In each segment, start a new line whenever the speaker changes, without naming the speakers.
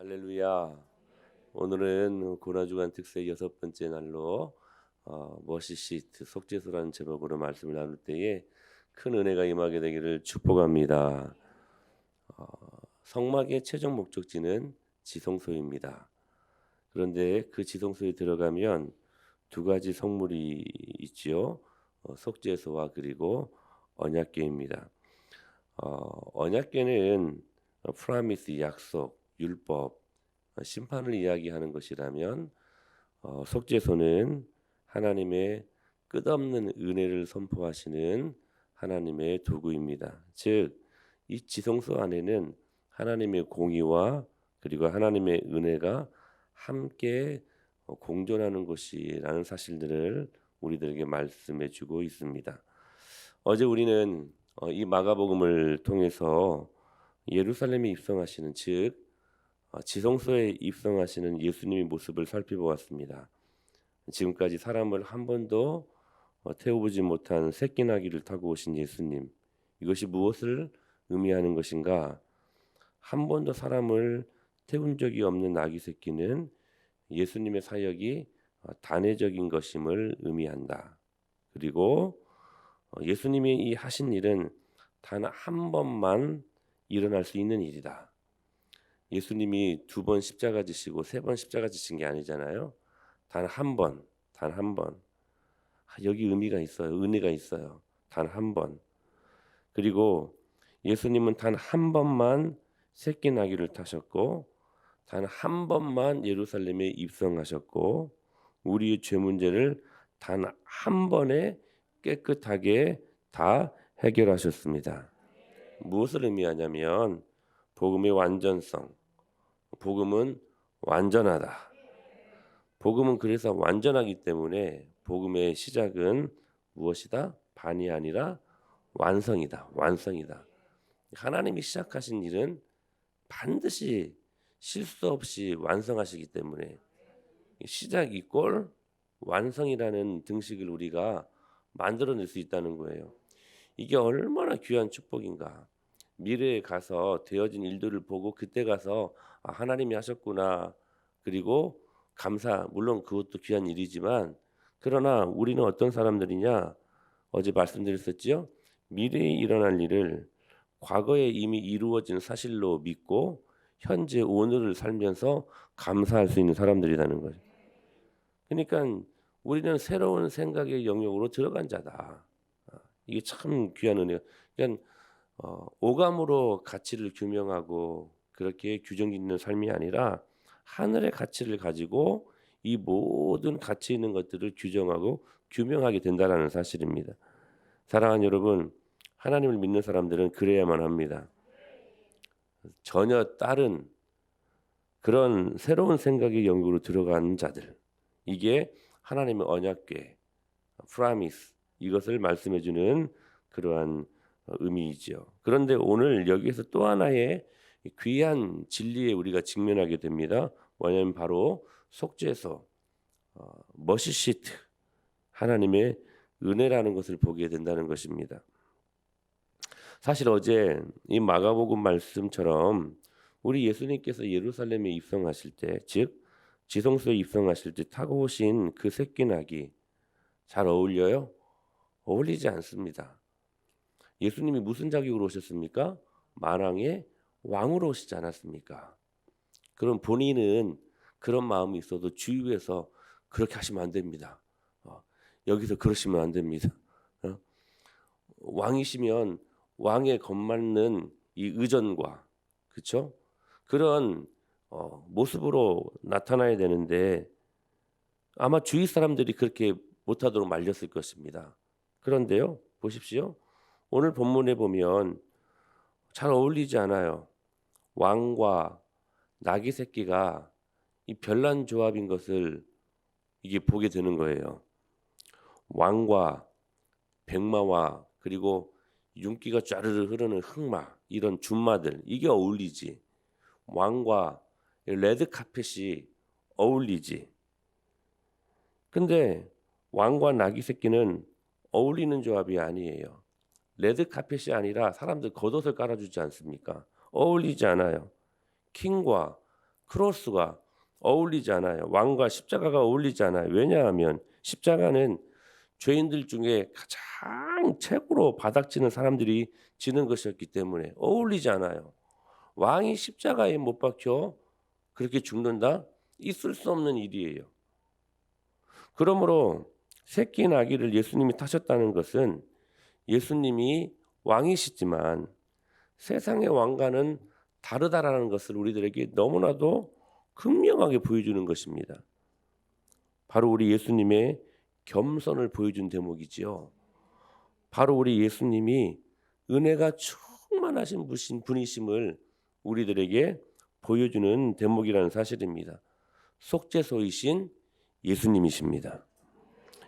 할렐루야. 오늘은 고난주간 특세 6번째 날로 머시시트 속죄소라는 제목으로 말씀을 나눌 때에 큰 은혜가 임하게 되기를 축복합니다. 성막의 최종 목적지는 지성소입니다. 그런데 그 지성소에 들어가면 두 가지 성물이 있지요. 속죄소와 그리고 언약궤입니다. 언약궤는 프라미스 약속, 율법, 심판을 이야기하는 것이라면 속죄소는 하나님의 끝없는 은혜를 선포하시는 하나님의 도구입니다. 즉, 이 지성소 안에는 하나님의 공의와 그리고 하나님의 은혜가 함께 공존하는 것이라는 사실들을 우리들에게 말씀해 주고 있습니다. 어제 우리는 이 마가복음을 통해서 예루살렘에 입성하시는 즉 지성소에 입성하시는 예수님의 모습을 살펴보았습니다. 지금까지 사람을 한 번도 태워보지 못한 새끼나귀를 타고 오신 예수님, 이것이 무엇을 의미하는 것인가? 한 번도 사람을 태운 적이 없는 나귀 새끼는 예수님의 사역이 단회적인 것임을 의미한다. 그리고 예수님이 이 하신 일은 단 한 번만 일어날 수 있는 일이다. 예수님이 2번 십자가 지시고 3번 십자가 지신 게 아니잖아요. 단 한 번. 여기 의미가 있어요. 은혜가 있어요. 단 한 번. 그리고 예수님은 단 한 번만 새끼 나귀를 타셨고 단 한 번만 예루살렘에 입성하셨고 우리의 죄 문제를 단 한 번에 깨끗하게 다 해결하셨습니다. 무엇을 의미하냐면 복음의 완전성. 복음은 완전하다. 복음은 그래서 완전하기 때문에 복음의 시작은 무엇이다? 반이 아니라 완성이다. 완성이다. 하나님이 시작하신 일은 반드시 실수 없이 완성하시기 때문에 시작 이꼴 완성이라는 등식을 우리가 만들어낼 수 있다는 거예요. 이게 얼마나 귀한 축복인가. 미래에 가서 되어진 일들을 보고 그때 가서 하나님이 하셨구나. 그리고 물론 그것도 귀한 일이지만 그러나 우리는 어떤 사람들이냐. 어제 말씀드렸었지요. 미래에 일어날 일을 과거에 이미 이루어진 사실로 믿고 현재 오늘을 살면서 감사할 수 있는 사람들이라는 거죠. 그러니까 우리는 새로운 생각의 영역으로 들어간 자다. 이게 참 귀한 은혜가. 그러니까 오감으로 가치를 규명하고 그렇게 규정 짓는 삶이 아니라 하늘의 가치를 가지고 이 모든 가치 있는 것들을 규정하고 규명하게 된다라는 사실입니다. 사랑하는 여러분, 하나님을 믿는 사람들은 그래야만 합니다. 전혀 다른 그런 새로운 생각의 영역으로 들어간 자들, 이게 하나님의 언약궤, 프라미스, 이것을 말씀해 주는 그러한 의미이죠. 그런데 오늘 여기에서 또 하나의 귀한 진리에 우리가 직면하게 됩니다. 뭐냐면 바로 속죄소, 머시시트, 하나님의 은혜라는 것을 보게 된다는 것입니다. 사실 어제 이 마가복음 말씀처럼 우리 예수님께서 예루살렘에 입성하실 때, 즉 지성소에 입성하실 때 타고 오신 그 새끼나귀 잘 어울려요? 어울리지 않습니다. 예수님이 무슨 자격으로 오셨습니까? 만왕의 왕으로 오시지 않았습니까? 그럼 본인은 그런 마음이 있어도 주위에서 그렇게 하시면 안 됩니다. 여기서 그러시면 안 됩니다. 왕이시면 왕에 걸맞는 이 의전과 그렇죠? 그런 모습으로 나타나야 되는데 아마 주위 사람들이 그렇게 못하도록 말렸을 것입니다. 그런데요, 보십시오. 오늘 본문에 보면 잘 어울리지 않아요. 왕과 나귀 새끼가 이 별난 조합인 것을 이게 보게 되는 거예요. 왕과 백마와 그리고 윤기가 쫘르르 흐르는 흑마, 이런 준마들, 이게 어울리지. 왕과 레드 카펫이 어울리지. 근데 왕과 나귀 새끼는 어울리는 조합이 아니에요. 레드 카펫이 아니라 사람들 겉옷을 깔아주지 않습니까? 어울리지 않아요. 킹과 크로스가 어울리지 않아요. 왕과 십자가가 어울리지 않아요. 왜냐하면 십자가는 죄인들 중에 가장 최고로 바닥지는 사람들이 지는 것이었기 때문에 어울리지 않아요. 왕이 십자가에 못 박혀 그렇게 죽는다? 있을 수 없는 일이에요. 그러므로 새끼 나귀를 예수님이 타셨다는 것은 예수님이 왕이시지만 세상의 왕과는 다르다라는 것을 우리들에게 너무나도 극명하게 보여주는 것입니다. 바로 우리 예수님의 겸손을 보여준 대목이지요. 바로 우리 예수님이 은혜가 충만하신 분이심을 우리들에게 보여주는 대목이라는 사실입니다. 속죄소이신 예수님이십니다.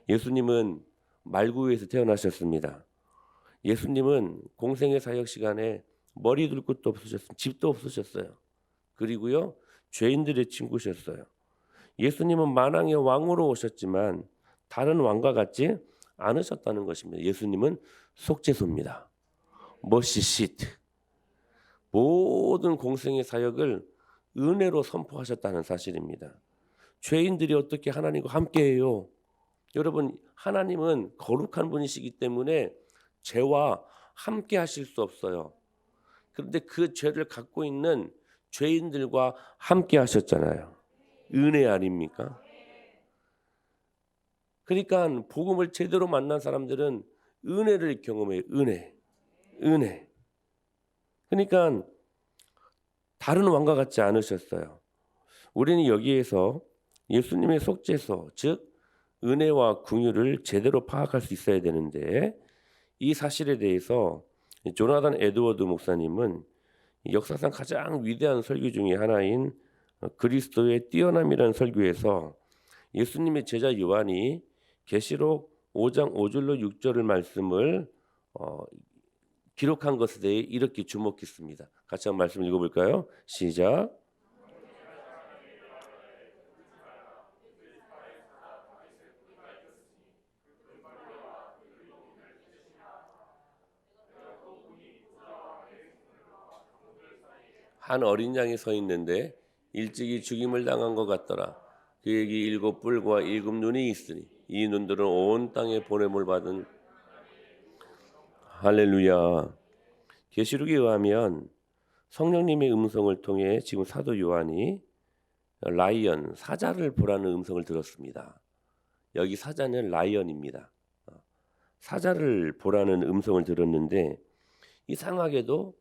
예수님은 말구에서 태어나셨습니다. 예수님은 공생의 사역 시간에 머리 둘 곳도 없으셨어요. 집도 없으셨어요. 그리고요, 죄인들의 친구셨어요. 예수님은 만왕의 왕으로 오셨지만 다른 왕과 같지 않으셨다는 것입니다. 예수님은 속죄소입니다. 머시 시트. 모든 공생의 사역을 은혜로 선포하셨다는 사실입니다. 죄인들이 어떻게 하나님과 함께해요? 여러분, 하나님은 거룩한 분이시기 때문에 죄와 함께 하실 수 없어요. 그런데 그 죄를 갖고 있는 죄인들과 함께 하셨잖아요. 은혜 아닙니까? 그러니까 복음을 제대로 만난 사람들은 은혜를 경험해요. 은혜. 그러니까 다른 왕과 같지 않으셨어요. 우리는 여기에서 예수님의 속죄소, 즉 은혜와 긍휼을 제대로 파악할 수 있어야 되는데, 이 사실에 대해서 조나단 에드워드 목사님은 역사상 가장 위대한 설교 중에 하나인 그리스도의 뛰어남이라는 설교에서 예수님의 제자 요한이 계시록 5장 5절로 6절을 말씀을 기록한 것에 대해 이렇게 주목했습니다. 같이 한번 말씀 읽어볼까요? 시작. 한 어린 양이 서 있는데 일찍이 죽임을 당한 것 같더라. 그에게 7 뿔과 7 눈이 있으니 이 눈들은 온 땅에 보냄을 받은. 할렐루야. 계시록에 의하면 성령님의 음성을 통해 지금 사도 요한이 라이언, 사자를 보라는 음성을 들었습니다. 여기 사자는 라이언입니다. 사자를 보라는 음성을 들었는데 이상하게도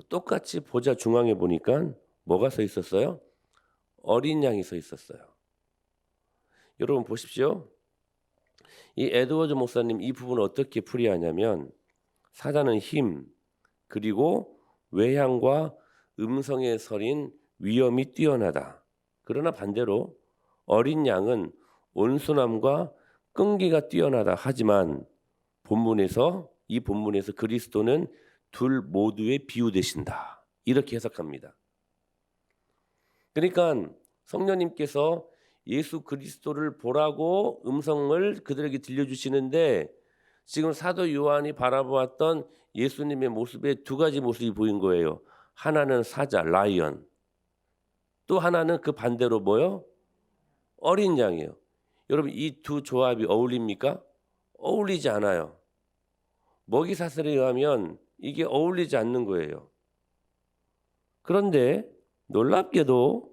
똑같이 보자 중앙에 보니까 뭐가 서 있었어요? 어린 양이 서 있었어요. 여러분 보십시오. 이 에드워드 목사님 이 부분을 어떻게 풀이하냐면 사자는 힘, 그리고 외향과 음성에 서린 위엄이 뛰어나다. 그러나 반대로 어린 양은 온순함과 끈기가 뛰어나다. 하지만 이 본문에서 그리스도는 둘 모두에 비유되신다. 이렇게 해석합니다. 그러니까 성령님께서 예수 그리스도를 보라고 음성을 그들에게 들려주시는데 지금 사도 요한이 바라보았던 예수님의 모습에 두 가지 모습이 보인 거예요. 하나는 사자, 라이언. 또 하나는 그 반대로 뭐요? 어린 양이에요. 여러분 이 두 조합이 어울립니까? 어울리지 않아요. 먹이사슬에 의하면 이게 어울리지 않는 거예요. 그런데 놀랍게도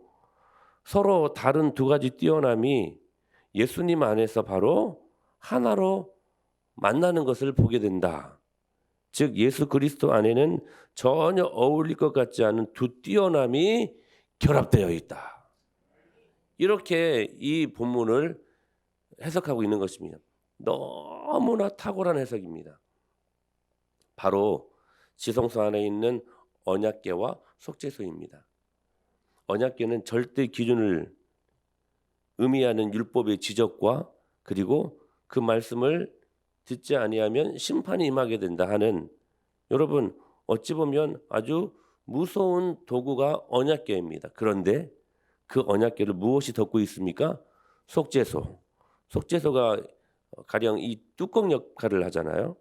서로 다른 두 가지 뛰어남이 예수님 안에서 바로 하나로 만나는 것을 보게 된다. 즉 예수 그리스도 안에는 전혀 어울릴 것 같지 않은 두 뛰어남이 결합되어 있다. 이렇게 이 본문을 해석하고 있는 것입니다. 너무나 탁월한 해석입니다. 바로 지성소 안에 있는 언약궤와 속죄소입니다. 언약궤는 절대 기준을 의미하는 율법의 지적과 그리고 그 말씀을 듣지 아니하면 심판이 임하게 된다 하는, 여러분 어찌 보면 아주 무서운 도구가 언약궤입니다. 그런데 그 언약궤를 무엇이 덮고 있습니까? 속죄소. 속죄소가 가령 이 뚜껑 역할을 하잖아요.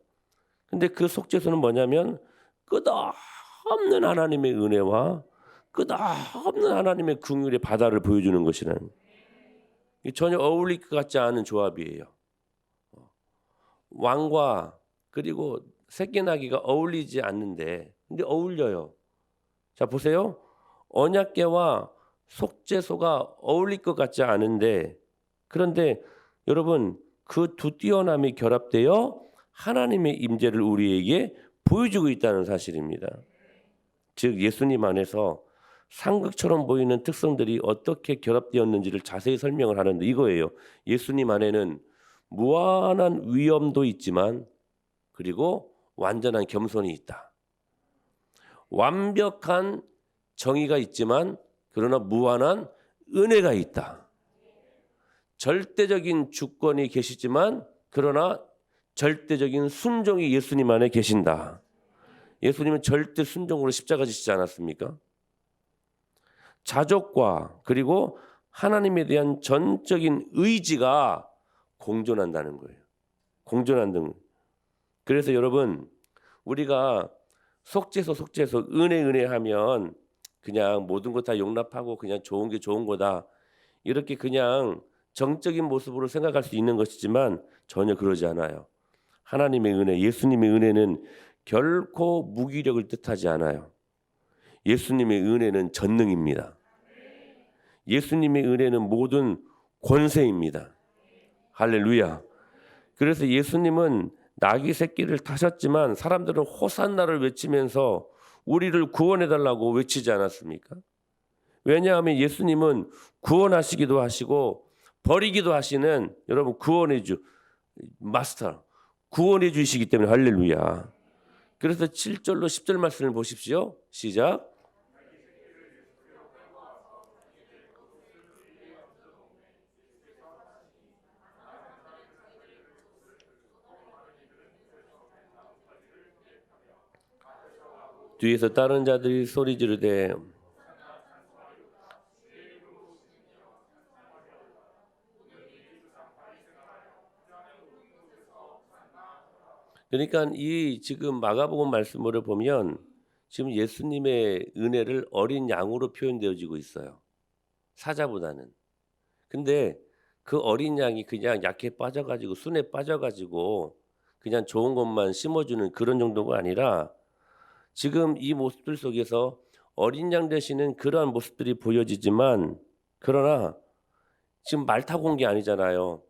근데 그 속죄소는 뭐냐면 끝없는 하나님의 은혜와 끝없는 하나님의 긍휼의 바다를 보여주는 것이라는, 전혀 어울릴 것 같지 않은 조합이에요. 왕과 그리고 새끼나귀가 어울리지 않는데 근데 어울려요. 자 보세요. 언약궤와 속죄소가 어울릴 것 같지 않은데, 그런데 여러분 그 두 뛰어남이 결합되어 하나님의 임재를 우리에게 보여주고 있다는 사실입니다. 즉 예수님 안에서 상극처럼 보이는 특성들이 어떻게 결합되었는지를 자세히 설명을 하는데 이거예요. 예수님 안에는 무한한 위엄도 있지만 그리고 완전한 겸손이 있다. 완벽한 정의가 있지만 그러나 무한한 은혜가 있다. 절대적인 주권이 계시지만 그러나 절대적인 순종이 예수님 안에 계신다. 예수님은 절대 순종으로 십자가 지시지 않았습니까? 자족과 그리고 하나님에 대한 전적인 의지가 공존한다는 거예요. 공존한다는 거예요. 그래서 여러분 우리가 속죄소 은혜 하면 그냥 모든 것 다 용납하고 그냥 좋은 게 좋은 거다, 이렇게 그냥 정적인 모습으로 생각할 수 있는 것이지만 전혀 그러지 않아요. 하나님의 은혜, 예수님의 은혜는 결코 무기력을 뜻하지 않아요. 예수님의 은혜는 전능입니다. 예수님의 은혜는 모든 권세입니다. 할렐루야. 그래서 예수님은 나귀 새끼를 타셨지만 사람들은 호산나를 외치면서 우리를 구원해달라고 외치지 않았습니까? 왜냐하면 예수님은 구원하시기도 하시고 버리기도 하시는, 여러분 마스터 구원해 주시기 때문에 할렐루야. 그래서 7절로 10절 말씀을 보십시오. 시작. 뒤에서 다른 자들이 소리 지르되 그러니까 이 지금 마가복음 말씀을 보면 지금 예수님의 은혜를 어린 양으로 표현되어지고 있어요. 사자보다는. 근데 그 어린 양이 그냥 약해 빠져가지고 순에 빠져가지고 그냥 좋은 것만 심어주는 그런 정도가 아니라 지금 이 모습들 속에서 어린 양 되시는 그러한 모습들이 보여지지만 그러나 지금 말 타고 온 게 아니잖아요.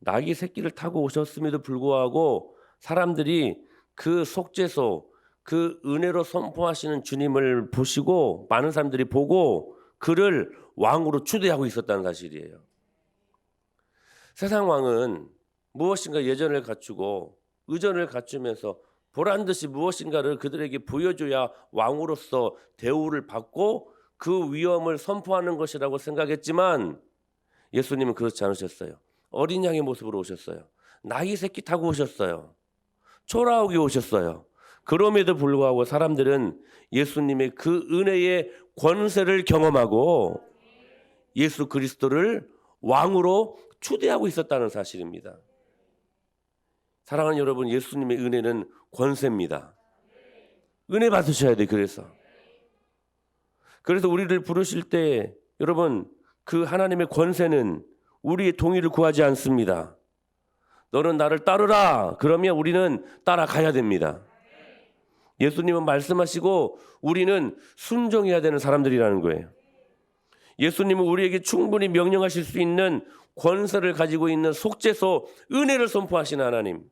나귀 새끼를 타고 오셨음에도 불구하고 사람들이 그 속죄소, 그 은혜로 선포하시는 주님을 보시고 많은 사람들이 보고 그를 왕으로 추대하고 있었다는 사실이에요. 세상 왕은 무엇인가 예전을 갖추고 의전을 갖추면서 보란 듯이 무엇인가를 그들에게 보여줘야 왕으로서 대우를 받고 그 위엄을 선포하는 것이라고 생각했지만 예수님은 그렇지 않으셨어요. 어린 양의 모습으로 오셨어요. 나귀 새끼 타고 오셨어요. 초라하게 오셨어요. 그럼에도 불구하고 사람들은 예수님의 그 은혜의 권세를 경험하고 예수 그리스도를 왕으로 추대하고 있었다는 사실입니다. 사랑하는 여러분, 예수님의 은혜는 권세입니다. 은혜 받으셔야 돼. 그래서 우리를 부르실 때 여러분 그 하나님의 권세는 우리의 동의를 구하지 않습니다. 너는 나를 따르라. 그러면 우리는 따라가야 됩니다. 예수님은 말씀하시고 우리는 순종해야 되는 사람들이라는 거예요. 예수님은 우리에게 충분히 명령하실 수 있는 권세를 가지고 있는 속죄소 은혜를 선포하시는 하나님.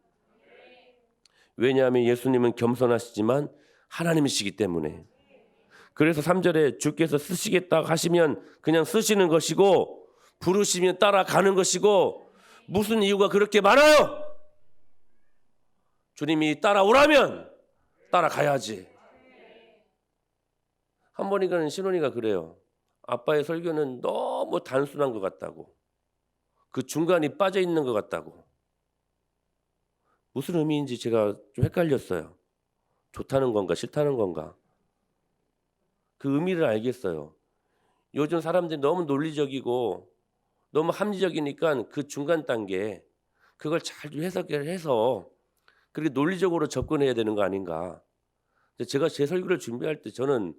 왜냐하면 예수님은 겸손하시지만 하나님이시기 때문에. 그래서 3절에 주께서 쓰시겠다 하시면 그냥 쓰시는 것이고 부르시면 따라가는 것이고, 무슨 이유가 그렇게 많아요? 주님이 따라오라면 따라가야지. 한 번이가는 신혼이가 그래요. 아빠의 설교는 너무 단순한 것 같다고, 그 중간이 빠져 있는 것 같다고. 무슨 의미인지 제가 좀 헷갈렸어요. 좋다는 건가 싫다는 건가. 그 의미를 알겠어요. 요즘 사람들이 너무 논리적이고 너무 합리적이니까 그 중간 단계 그걸 잘 해석을 해서 그렇게 논리적으로 접근해야 되는 거 아닌가. 제가 제 설교를 준비할 때 저는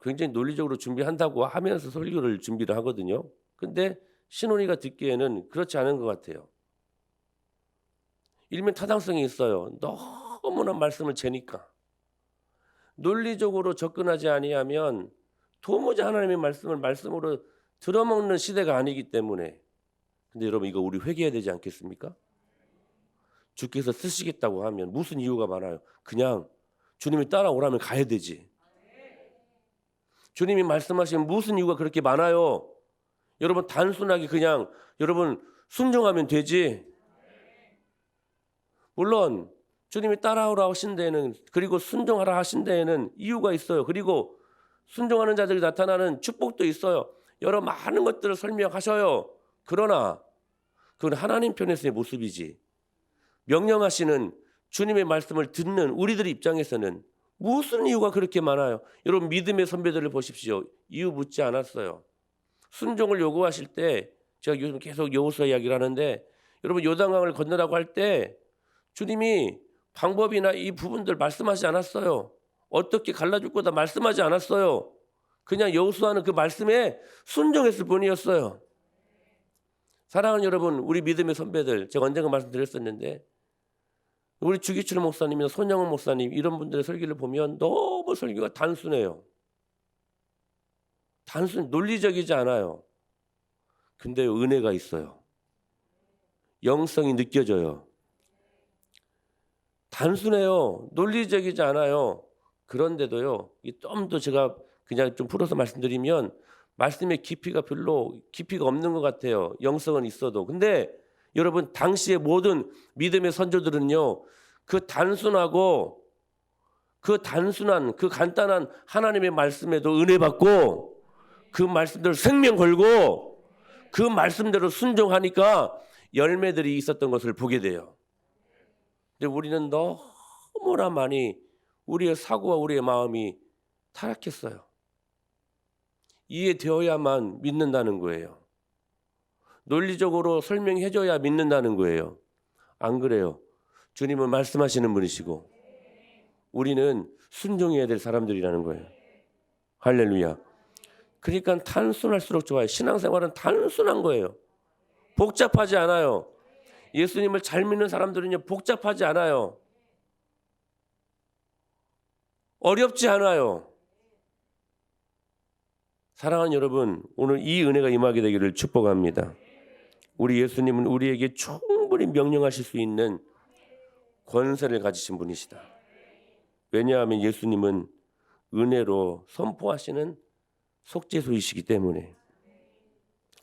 굉장히 논리적으로 준비한다고 하면서 설교를 준비를 하거든요. 근데 신혼이가 듣기에는 그렇지 않은 것 같아요. 일면 타당성이 있어요. 너무나 말씀을 재니까. 논리적으로 접근하지 아니하면 도무지 하나님의 말씀을 말씀으로 들어먹는 시대가 아니기 때문에. 근데 여러분 이거 우리 회개해야 되지 않겠습니까? 주께서 쓰시겠다고 하면 무슨 이유가 많아요. 그냥 주님이 따라오라면 가야 되지. 주님이 말씀하시면 무슨 이유가 그렇게 많아요. 여러분 단순하게 그냥 여러분 순종하면 되지. 물론 주님이 따라오라 하신 데에는 그리고 순종하라 하신 데에는 이유가 있어요. 그리고 순종하는 자들이 나타나는 축복도 있어요. 여러 많은 것들을 설명하셔요. 그러나 그건 하나님 편에서의 모습이지. 명령하시는 주님의 말씀을 듣는 우리들 입장에서는 무슨 이유가 그렇게 많아요. 여러분 믿음의 선배들을 보십시오. 이유 묻지 않았어요. 순종을 요구하실 때 제가 요즘 계속 여호수아 이야기를 하는데 여러분 요단강을 건너라고 할 때 주님이 방법이나 이 부분들 말씀하지 않았어요. 어떻게 갈라줄 거다 말씀하지 않았어요. 그냥 여호수아는 그 말씀에 순종했을 뿐이었어요. 사랑하는 여러분, 우리 믿음의 선배들, 제가 언젠가 말씀드렸었는데 우리 주기철 목사님이나 손영훈 목사님 이런 분들의 설교를 보면 너무 설교가 단순해요. 논리적이지 않아요. 근데 은혜가 있어요. 영성이 느껴져요. 단순해요. 논리적이지 않아요. 그런데도요. 좀 더 제가 그냥 좀 풀어서 말씀드리면 말씀의 깊이가 없는 것 같아요. 영성은 있어도. 근데 여러분 당시의 모든 믿음의 선조들은요. 그 단순한 그 간단한 하나님의 말씀에도 은혜 받고 그 말씀대로 생명 걸고 그 말씀대로 순종하니까 열매들이 있었던 것을 보게 돼요. 근데 우리는 너무나 많이 우리의 사고와 우리의 마음이 타락했어요. 이해되어야만 믿는다는 거예요. 논리적으로 설명해줘야 믿는다는 거예요. 안 그래요. 주님은 말씀하시는 분이시고 우리는 순종해야 될 사람들이라는 거예요. 할렐루야. 그러니까 단순할수록 좋아요. 신앙생활은 단순한 거예요. 복잡하지 않아요. 예수님을 잘 믿는 사람들은요 복잡하지 않아요. 어렵지 않아요. 사랑하는 여러분, 오늘 이 은혜가 임하게 되기를 축복합니다. 우리 예수님은 우리에게 충분히 명령하실 수 있는 권세를 가지신 분이시다. 왜냐하면 예수님은 은혜로 선포하시는 속죄소이시기 때문에.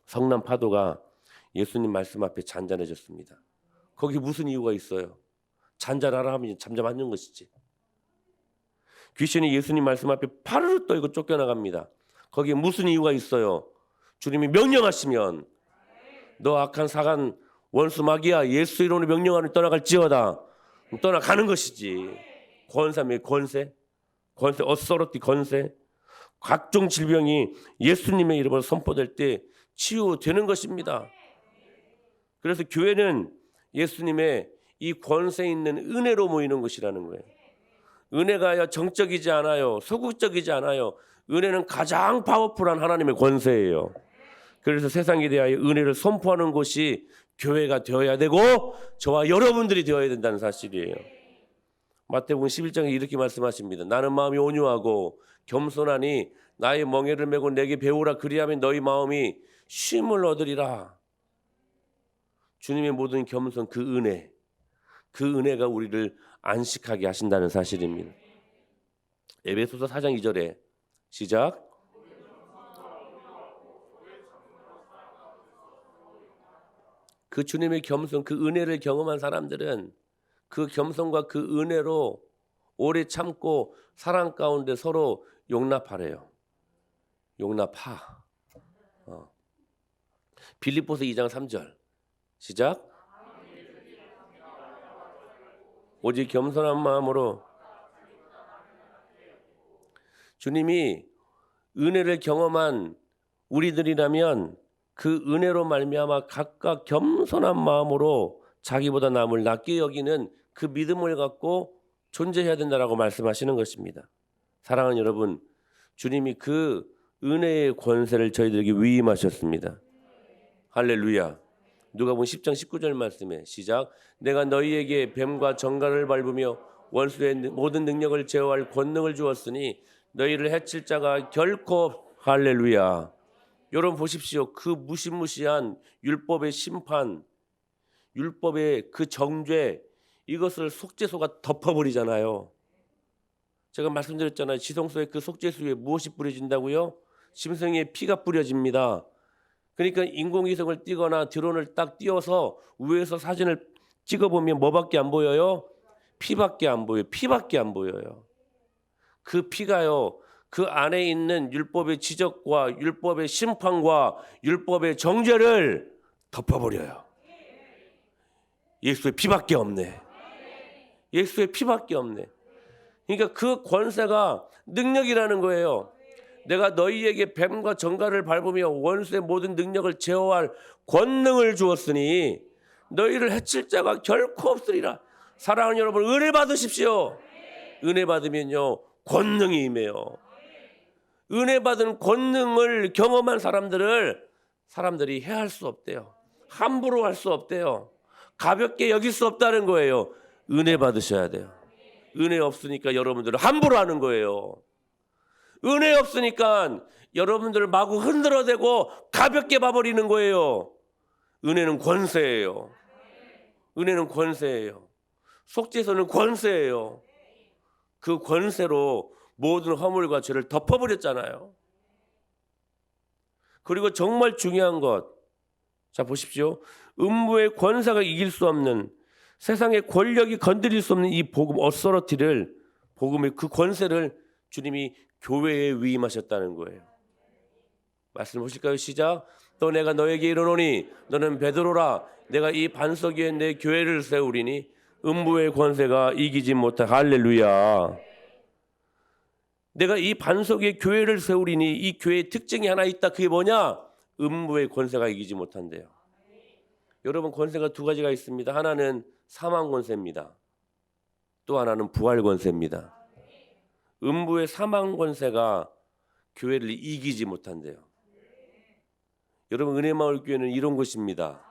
성남 파도가 예수님 말씀 앞에 잔잔해졌습니다. 거기 무슨 이유가 있어요? 잔잔하라 하면 잠잠 앉는 것이지. 귀신이 예수님 말씀 앞에 파르르 떨고 쫓겨나갑니다. 거기에 무슨 이유가 있어요? 주님이 명령하시면 너 악한 사간 원수 마귀야 예수 이름으로 명령하니 떠나갈지어다. 떠나가는 것이지. 권세, 어서러티 권세. 각종 질병이 예수님의 이름으로 선포될 때 치유되는 것입니다. 그래서 교회는 예수님의 이 권세 있는 은혜로 모이는 것이라는 거예요. 은혜가 정적이지 않아요. 소극적이지 않아요. 은혜는 가장 파워풀한 하나님의 권세예요. 그래서 세상에 대하여 은혜를 선포하는 곳이 교회가 되어야 되고 저와 여러분들이 되어야 된다는 사실이에요. 마태복음 11장에 이렇게 말씀하십니다. 나는 마음이 온유하고 겸손하니 나의 멍에를 메고 내게 배우라. 그리하면 너희 마음이 쉼을 얻으리라. 주님의 모든 겸손 그 은혜가 우리를 안식하게 하신다는 사실입니다. 에베소서 4장 2절에 시작. 그 주님의 겸손 그 은혜를 경험한 사람들은 그 겸손과 그 은혜로 오래 참고 사랑 가운데 서로 용납하래요. 용납하. 빌립보서 2장 3절 시작. 오직 겸손한 마음으로 주님이 은혜를 경험한 우리들이라면 그 은혜로 말미암아 각각 겸손한 마음으로 자기보다 남을 낮게 여기는 그 믿음을 갖고 존재해야 된다라고 말씀하시는 것입니다. 사랑하는 여러분, 주님이 그 은혜의 권세를 저희들에게 위임하셨습니다. 할렐루야. 누가복음 10장 19절 말씀에 시작. 내가 너희에게 뱀과 정갈을 밟으며 원수의 모든 능력을 제어할 권능을 주었으니 너희를 해칠 자가 결코 할렐루야. 여러분 보십시오. 그 무시무시한 율법의 심판, 율법의 그 정죄, 이것을 속죄소가 덮어버리잖아요. 제가 말씀드렸잖아요. 지성소에 그 속죄소에 무엇이 뿌려진다고요? 짐승의 피가 뿌려집니다. 그러니까 인공위성을 띄거나 드론을 딱 띄워서 위에서 사진을 찍어보면 뭐밖에 안 보여요? 피밖에 안 보여요. 피밖에 안 보여요. 그 피가요, 그 안에 있는 율법의 지적과 율법의 심판과 율법의 정죄를 덮어버려요. 예수의 피밖에 없네. 예수의 피밖에 없네. 그러니까 그 권세가 능력이라는 거예요. 내가 너희에게 뱀과 정갈을 밟으며 원수의 모든 능력을 제어할 권능을 주었으니 너희를 해칠 자가 결코 없으리라. 사랑하는 여러분, 은혜 받으십시오. 은혜 받으면요, 권능이 임해요. 은혜 받은 권능을 경험한 사람들이 해할 수 없대요. 함부로 할 수 없대요. 가볍게 여길 수 없다는 거예요. 은혜 받으셔야 돼요. 은혜 없으니까 여러분들은 함부로 하는 거예요. 은혜 없으니까 여러분들을 마구 흔들어대고 가볍게 봐버리는 거예요. 은혜는 권세예요. 은혜는 권세예요. 속죄소는 권세예요. 그 권세로 모든 허물과 죄를 덮어버렸잖아요. 그리고 정말 중요한 것, 자 보십시오. 음부의 권세가 이길 수 없는, 세상의 권력이 건드릴 수 없는 이 복음 어서러티를, 복음의 그 권세를 주님이 교회에 위임하셨다는 거예요. 말씀 보실까요? 시작. 또 내가 너에게 이르노니 너는 베드로라. 내가 이 반석 위에 내 교회를 세우리니 음부의 권세가 이기지 못하. 할렐루야. 내가 이 반석 위에 교회를 세우리니, 이 교회의 특징이 하나 있다. 그게 뭐냐? 음부의 권세가 이기지 못한대요. 여러분, 권세가 두 가지가 있습니다. 하나는 사망 권세입니다. 또 하나는 부활 권세입니다. 음부의 사망 권세가 교회를 이기지 못한대요. 여러분, 은혜마을 교회는 이런 곳입니다.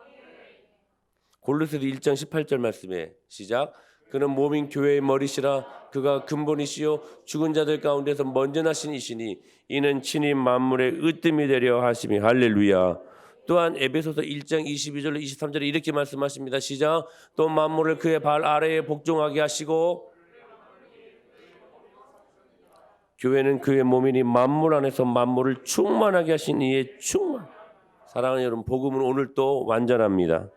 골로새서 1장 18절 말씀에 시작. 그는 몸인 교회의 머리시라. 그가 근본이시요 죽은 자들 가운데서 먼저 나신 이시니 이는 친히 만물의 으뜸이 되려 하심이. 할렐루야. 또한 에베소서 1장 22절로 23절에 이렇게 말씀하십니다. 시작. 또 만물을 그의 발 아래에 복종하게 하시고, 교회는 그의 몸이니 만물 안에서 만물을 충만하게 하신 이의 충만. 사랑하는 여러분, 복음은 오늘 또 완전합니다.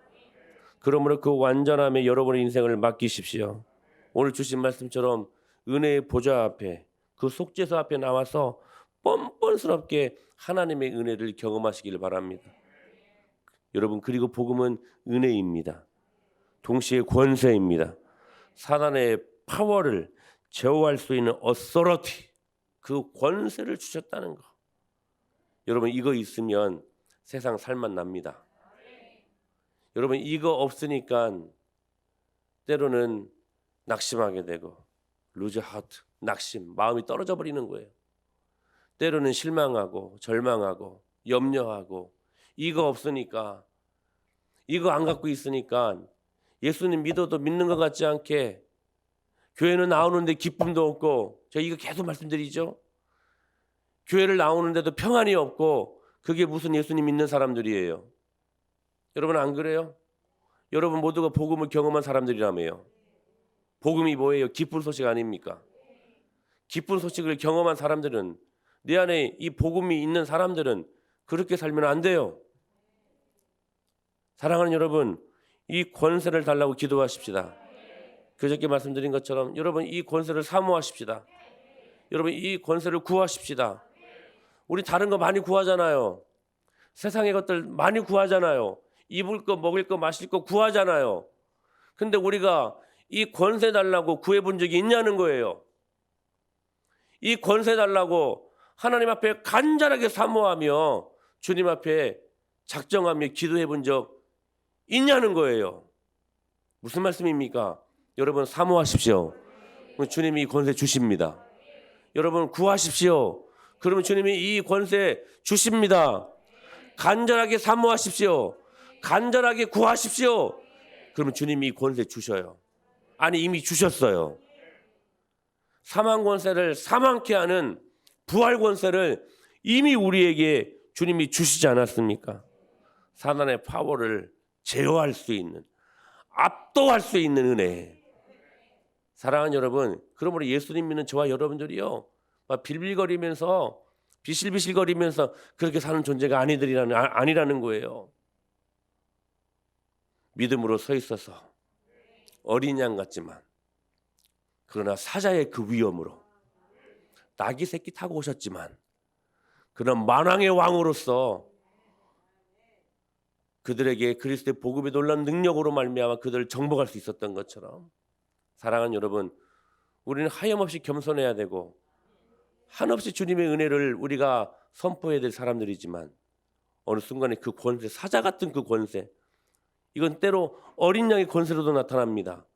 그러므로 그 완전함에 여러분의 인생을 맡기십시오. 오늘 주신 말씀처럼 은혜의 보좌 앞에, 그 속죄소 앞에 나와서 뻔뻔스럽게 하나님의 은혜를 경험하시길 바랍니다. 여러분, 그리고 복음은 은혜입니다. 동시에 권세입니다. 사단의 파워를 제어할 수 있는 authority, 그 권세를 주셨다는 거. 여러분, 이거 있으면 세상 살만 납니다. 여러분, 이거 없으니까 때로는 낙심하게 되고, lose heart, 낙심, 마음이 떨어져 버리는 거예요. 때로는 실망하고 절망하고 염려하고, 이거 없으니까, 이거 안 갖고 있으니까 예수님 믿어도 믿는 것 같지 않게, 교회는 나오는데 기쁨도 없고, 제가 이거 계속 말씀드리죠. 교회를 나오는데도 평안이 없고, 그게 무슨 예수님 믿는 사람들이에요. 여러분, 안 그래요? 여러분 모두가 복음을 경험한 사람들이라며요. 복음이 뭐예요? 기쁜 소식 아닙니까? 기쁜 소식을 경험한 사람들은, 내 안에 이 복음이 있는 사람들은 그렇게 살면 안 돼요. 사랑하는 여러분, 이 권세를 달라고 기도하십시다. 그저께 말씀드린 것처럼 여러분, 이 권세를 사모하십시다. 여러분, 이 권세를 구하십시다. 우리 다른 거 많이 구하잖아요. 세상의 것들 많이 구하잖아요. 입을 거, 먹을 거, 마실 거 구하잖아요. 근데 우리가 이 권세 달라고 구해본 적이 있냐는 거예요. 이 권세 달라고 하나님 앞에 간절하게 사모하며 주님 앞에 작정하며 기도해 본 적 있냐는 거예요. 무슨 말씀입니까? 여러분, 사모하십시오. 주님이 이 권세 주십니다. 여러분, 구하십시오. 그러면 주님이 이 권세 주십니다. 간절하게 사모하십시오. 간절하게 구하십시오. 그러면 주님이 이 권세 주셔요. 아니 이미 주셨어요. 사망 권세를 사망케 하는 부활 권세를 이미 우리에게 주님이 주시지 않았습니까? 사단의 파워를 제어할 수 있는, 압도할 수 있는 은혜. 사랑하는 여러분, 그러므로 예수님 믿는 저와 여러분들이요, 막 빌빌거리면서 비실비실거리면서 그렇게 사는 존재가 아니라는 거예요. 믿음으로 서 있어서 어린 양 같지만, 그러나 사자의 그 위엄으로 나귀 새끼 타고 오셨지만 그런 만왕의 왕으로서 그들에게 그리스도의 복음의 놀라운 능력으로 말미암아 그들을 정복할 수 있었던 것처럼, 사랑하는 여러분, 우리는 하염없이 겸손해야 되고 한없이 주님의 은혜를 우리가 선포해야 될 사람들이지만, 어느 순간에 그 권세, 사자 같은 그 권세, 이건 때로 어린 양의 권세로도 나타납니다.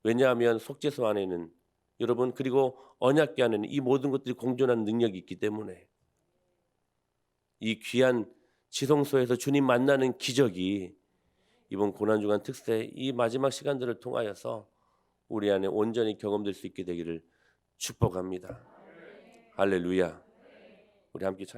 왜냐하면 속죄소 안에는 여러분, 그리고 언약궤 안에는 이 모든 것들이 공존하는 능력이 있기 때문에 이 귀한 지성소에서 주님 만나는 기적이 이번 고난주간 특세 이 마지막 시간들을 통하여서 우리 안에 온전히 경험될 수 있게 되기를 축복합니다. 할렐루야. 우리 함께 찬양.